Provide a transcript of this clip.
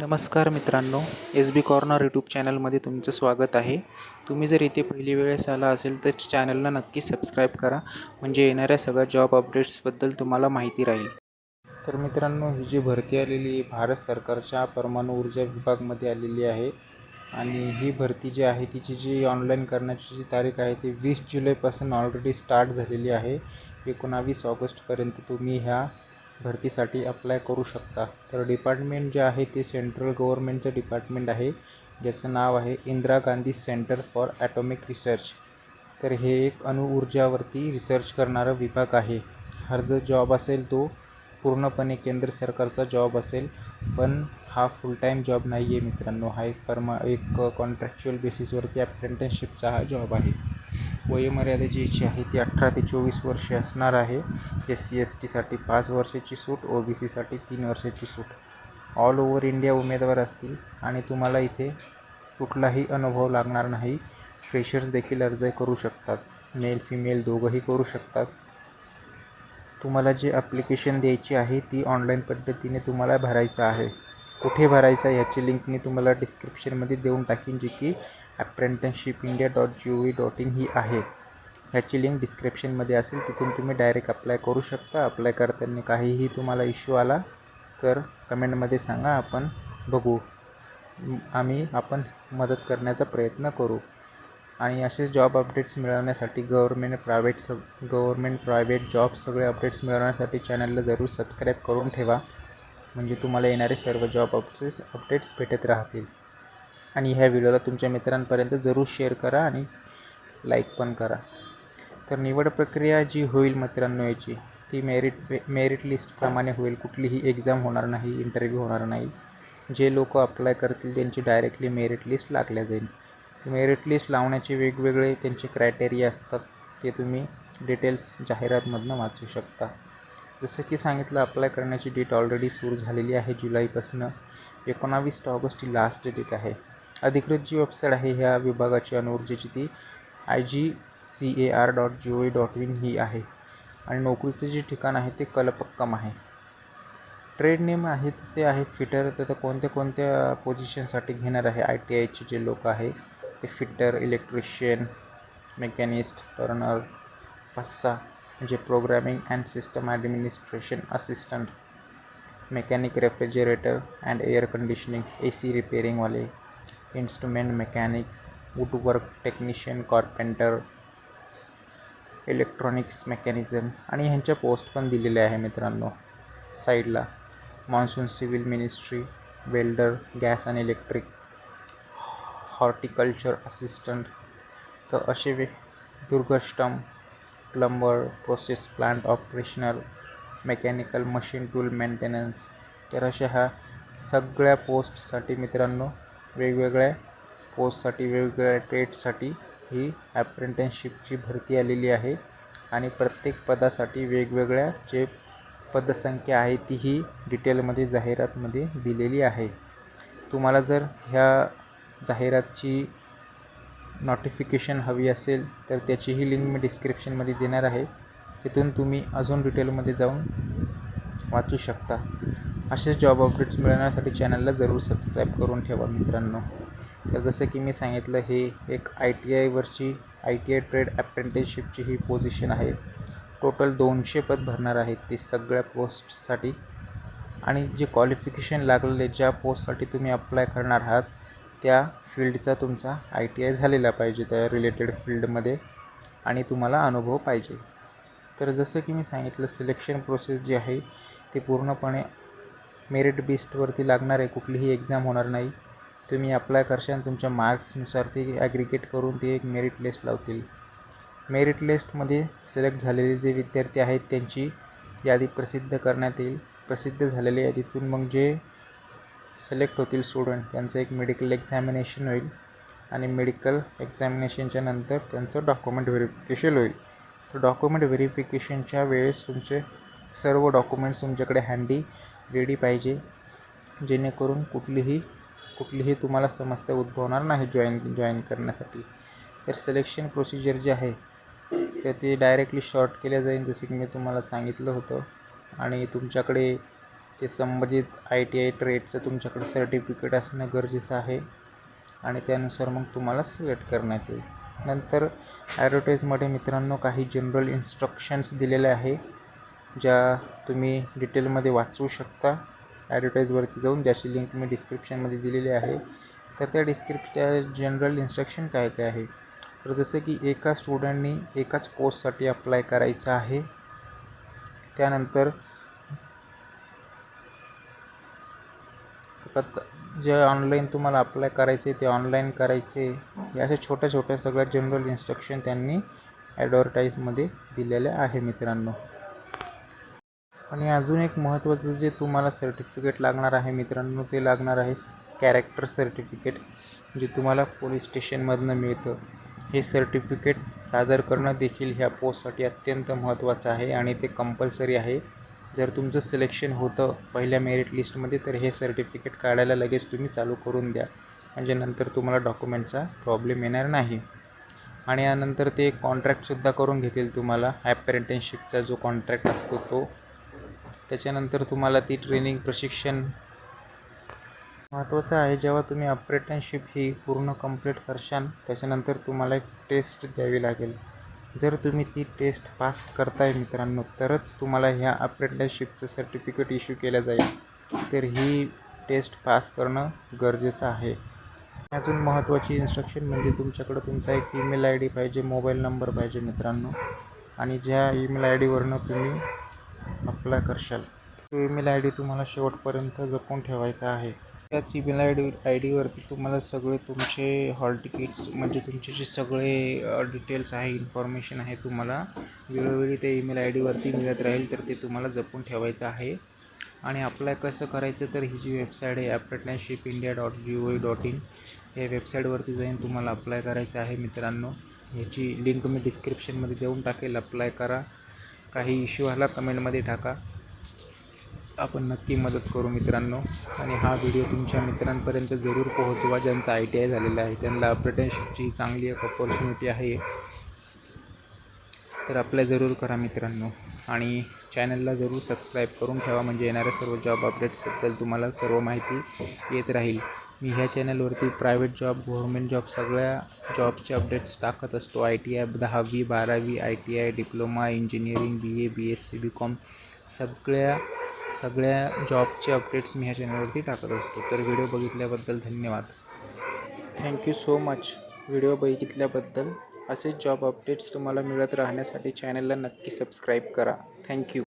नमस्कार मित्रांनो, एस बी corner YouTube चॅनलमध्ये तुमचं स्वागत आहे. तुम्ही जर इथे पहिली वेळेस आला असेल तर चॅनलला नक्की सबस्क्राईब करा, म्हणजे येणाऱ्या सगळ्या जॉब अपडेट्सबद्दल तुम्हाला माहिती राहील. तर मित्रांनो, ही जी भरती आलेली आहे भारत सरकारच्या परमाणु ऊर्जा विभागामध्ये आलेली आहे. आणि ही भरती जी आहे तिची जी ऑनलाईन करण्याची जी तारीख आहे ती 20 जुलैपासून ऑलरेडी स्टार्ट झालेली आहे. 19 ऑगस्टपर्यंत तुम्ही ह्या भरतीसाठी अप्लाय करू शकता. तर डिपार्टमेंट जे आहे ते सेंट्रल गव्हर्नमेंटचं डिपार्टमेंट आहे, ज्याचं नाव आहे Indira Gandhi centre for atomic research. तर हे एक अणुऊर्जावरती रिसर्च करणारा विभाग आहे. हा जो जॉब असेल तो पूर्णपणे केंद्र सरकारचा जॉब असेल, पण हा फुल टाईम जॉब नाही आहे मित्रांनो. हा एक कॉन्ट्रॅक्च्युअल बेसिसवरती अप्रेंटिसशिपचा हा जॉब आहे. वयोमर्यादा जी आहे ती 18 ते 24 वर्षे असणार आहे. SC STसाठी 5 वर्षाची सूट, OBCसाठी 3 वर्षाची सूट. ऑल ओव्हर इंडिया उमेदवार असतील आणि तुम्हाला इथे कुठलाही अनुभव लागणार नाही. फ्रेशर्स देखील अर्ज करू शकतात. मेल फिमेल दोघंही करू शकतात. तुम्हाला जे ॲप्लिकेशन द्यायची आहे ती ऑनलाईन पद्धतीने तुम्हाला भरायचं आहे. कुठे भरायचं ह्याची लिंक मी तुम्हाला डिस्क्रिप्शनमध्ये देऊन टाकीन, जी की apprenticeshipindia.gov.in ही आहे. ह्याची लिंक डिस्क्रिप्शनमध्ये असेल, तिथून तुम्ही डायरेक्ट अप्लाय करू शकता. अप्लाय करताना काहीही तुम्हाला इश्यू आला तर कमेंटमध्ये सांगा, आपण बघू, आपण मदत करण्याचा प्रयत्न करू. आणि असेच जॉब अपडेट्स मिळवण्यासाठी गव्हर्मेंट प्रायव्हेट जॉब सगळे अपडेट्स मिळवण्यासाठी चॅनलला जरूर सबस्क्राईब करून ठेवा, म्हणजे तुम्हाला येणारे सर्व जॉब अपडेट्स भेटत राहतील. आणि ह्या व्हिडिओला तुमच्या मित्रांपर्यंत जरूर शेअर करा आणि लाईक पण करा. तर निवड प्रक्रिया जी होईल मित्रांनो याची, ती मेरिट लिस्टप्रमाणे होईल. कुठलीही एक्झाम होणार नाही, इंटरव्ह्यू होणार नाही. जे लोक अप्लाय करतील त्यांची डायरेक्टली मेरिट लिस्ट लागल्या जाईल. मेरिट लिस्ट लावण्याचे वेगवेगळे त्यांचे क्रायटेरिया असतात, ते तुम्ही डिटेल्स जाहिरातमधनं वाचू शकता. जसं की सांगितलं, अप्लाय करण्याची डेट ऑलरेडी सुरू झालेली आहे. जुलैपासून 19 ऑगस्ट ही लास्ट डेट आहे. अधिकृत जी वेबसाईट आहे ह्या विभागाची अणुऊर्जेची ती igcar.gov.in ही आहे. आणि नोकरीचं जे ठिकाण आहे ते कलपक्कम आहे. ट्रेड नेम आहेत ते आहे फिटर. तर कोणत्या पोझिशनसाठी घेणार आहे, ITIचे जे लोक आहे ते फिटर, इलेक्ट्रिशियन, मेकॅनिस्ट, टर्नर, पस्सा म्हणजे programming and system administration assistant, mechanic, refrigerator and air conditioning, AC रिपेअरिंगवाले, instrument mechanics, woodwork technician, carpenter, electronics mechanism. आणि ह्यांच्या पोस्ट पण दिलेल्या आहे मित्रांनो साईडला. Monsoon civil ministry, welder, gas आणि इलेक्ट्रिक, हॉर्टिकल्चर असिस्टंट. तर असे दुर्गस्टम, plumber, process plant operational, mechanical, machine tool maintenance. तर अशा ह्या सगळ्या पोस्टसाठी मित्रांनो, वेगवेगळ्या ट्रेडसाठी ही अप्रेंटिसशिपची भरती आलेली आहे. आणि प्रत्येक पदासाठी वेगवेगळ्या जे पदसंख्या आहे तीही डिटेलमध्ये जाहिरातमध्ये दिलेली आहे. तुम्हाला जर ह्या जाहिरातची नोटिफिकेशन हवी असेल तर त्याचीही लिंक मी डिस्क्रिप्शनमध्ये देणार आहे, तिथून तुम्ही अजून डिटेलमध्ये जाऊन वाचू शकता. असेच जॉब अपडेट्स मिळवण्यासाठी चॅनलला जरूर सबस्क्राईब करून ठेवा मित्रांनो. तर जसं की मी सांगितलं, हे एक ITI ट्रेड अप्रेंटिसशिपची ही पोझिशन आहे. टोटल 200 पद भरणार आहेत ते सगळ्या पोस्टसाठी. आणि जे क्वालिफिकेशन लागलेले ज्या पोस्टसाठी तुम्ही अप्लाय करणार आहात त्या फील्डचा तुमचा ITI झालेला पाहिजे त्या रिलेटेड फील्डमध्ये, आणि तुम्हाला अनुभव पाहिजे. तर जसं की मी सांगितलं, सिलेक्शन प्रोसेस जी आहे ती पूर्णपणे मेरिट बेस्डवरती लागणार आहे. कुठलीही एक्झाम होणार नाही. तुम्ही अप्लाय करशाल, तुमच्या मार्क्सनुसार ते ॲग्रिगेट करून ते एक मेरिट लिस्ट लावतील. मेरिट लिस्टमध्ये सिलेक्ट झालेले जे विद्यार्थी आहेत त्यांची यादी प्रसिद्ध करण्यात येईल. प्रसिद्ध झालेल्या यादीतून मग जे सिलेक्ट होतील स्टुडंट, त्यांचं एक मेडिकल एक्झामिनेशन होईल. आणि मेडिकल एक्झामिनेशनच्या नंतर त्यांचं डॉक्युमेंट व्हेरिफिकेशन होईल. तर डॉक्युमेंट व्हेरिफिकेशनच्या वेळेस तुमचे सर्व डॉक्युमेंट्स तुमच्याकडे हँडी रेडी पाहिजे, जेणेकरून कुठलीही तुम्हाला समस्या उद्भवणार नाही जॉईन करण्यासाठी. तर सिलेक्शन प्रोसिजर जे आहे तर ते डायरेक्टली शॉर्ट केल्या जाईल, जसे की मी तुम्हाला सांगितलं होतं. आणि तुमच्याकडे ते संबंधित ITI ट्रेडचं तुमच्याकडे सर्टिफिकेट असणं गरजेचं आहे आणि त्यानुसार मग तुम्हाला सिलेक्ट करण्यात येईल. नंतर ॲडव्हर्टाईजमध्ये मित्रांनो काही जनरल इन्स्ट्रक्शन्स दिलेले आहे, ज्या तुम्ही डिटेलमध्ये वाचू शकता ॲडव्हर्टाईजवरती जाऊन, ज्याची लिंक मी डिस्क्रिप्शनमध्ये दिलेली आहे. तर त्या जनरल इन्स्ट्रक्शन काय काय आहे, तर जसं की एका स्टुडंटनी एकाच पोस्टसाठी अप्लाय करायचं आहे. त्यानंतर जे ऑनलाईन तुम्हाला अप्लाय करायचे ते ऑनलाईन करायचे, या अशा छोट्या छोट्या सगळ्या जनरल इन्स्ट्रक्शन त्यांनी ॲडव्हर्टाईजमध्ये दिलेले आहे मित्रांनो. आणि अजून एक महत्त्वाचं जे तुम्हाला सर्टिफिकेट लागणार आहे मित्रांनो, ते लागणार आहे कॅरेक्टर सर्टिफिकेट, जे तुम्हाला पोलीस स्टेशनमधनं मिळतं. हे सर्टिफिकेट सादर करणं देखील ह्या पोस्टसाठी अत्यंत महत्त्वाचं आहे आणि ते कंपल्सरी आहे. जर तुमचं सिलेक्शन होतं पहिल्या मेरिट लिस्टमध्ये तर हे सर्टिफिकेट काढायला लगेच तुम्ही चालू करून द्या, म्हणजे नंतर तुम्हाला डॉक्युमेंटचा प्रॉब्लेम येणार नाही. आणि यानंतर ते कॉन्ट्रॅक्टसुद्धा करून घेतील तुम्हाला, ॲप्रेंटिसशिपचा जो कॉन्ट्रॅक्ट असतो तो. त्याच्यानंतर तुम्हाला ती ट्रेनिंग प्रशिक्षण महत्त्वाचं आहे. जेव्हा तुम्ही अप्रेंटिसशिप ही पूर्ण कंप्लीट करशाल त्याच्यानंतर तुम्हाला एक टेस्ट द्यावी लागेल. जर तुम्ही ती टेस्ट पास करताय मित्रांनो तरच तुम्हाला ह्या अप्रेंटिसशिपचं सर्टिफिकेट इश्यू केलं जाईल. तर ही टेस्ट पास करणं गरजेचं आहे. अजून महत्त्वाची इन्स्ट्रक्शन म्हणजे तुमच्याकडं तुमचा एक ईमेल ID पाहिजे, मोबाईल नंबर पाहिजे मित्रांनो, आणि ज्या ईमेल IDवरनं तुम्ही अप्लाय करशाल तो ईमेल ID तुम्हाला शेवटपर्यंत जपून ठेवायचा आहे. त्याच ईमेल IDवरती तुम्हाला सगळे तुमचे हॉल तिकीट्स, म्हणजे तुमचे जे सगळे डिटेल्स आहे, इन्फॉर्मेशन आहे, तुम्हाला वेळोवेळी त्या ईमेल IDवरती मिळत राहील. तर ते तुम्हाला जपून ठेवायचं आहे. आणि अप्लाय कसं करायचं, तर ही जी वेबसाईट आहे apprenticeshipindia.gov.in, या वेबसाईटवरती जाऊन तुम्हाला अप्लाय करायचं आहे मित्रांनो. याची लिंक मी डिस्क्रिप्शनमध्ये देऊन टाकेल. अप्लाय करा. काही इश्यू आला कमेंटमध्ये टाका, आपण नक्की मदत करू मित्रांनो. आणि हा व्हिडिओ तुमच्या मित्रांपर्यंत जरूर पोहोचवा ज्यांचा ITI झालेला आहे, त्यांना अप्रेंटिसशिपची चांगली एक अपॉर्च्युनिटी आहे. तर अप्लाय जरूर करा मित्रांनो. आणि चॅनलला जरूर सबस्क्राईब करून ठेवा, म्हणजे येणाऱ्या सर्व जॉब अपडेट्सबद्दल तुम्हाला सर्व माहिती येत राहील. मी ह्या चॅनलवरती प्रायव्हेट जॉब, गव्हर्मेंट जॉब, सगळ्या जॉबचे अपडेट्स टाकत असतो. ITI 10वी 12वी, ITI, diploma, engineering, BA, BSc, BCom, सगळ्या जॉबचे अपडेट्स मी ह्या चॅनलवरती टाकत असतो. तर व्हिडिओ बघितल्याबद्दल धन्यवाद. थँक्यू सो मच व्हिडिओ बघितल्याबद्दल. असेच जॉब अपडेट्स तुम्हाला मिळत राहण्यासाठी चॅनलला नक्की सबस्क्राईब करा. थँक्यू.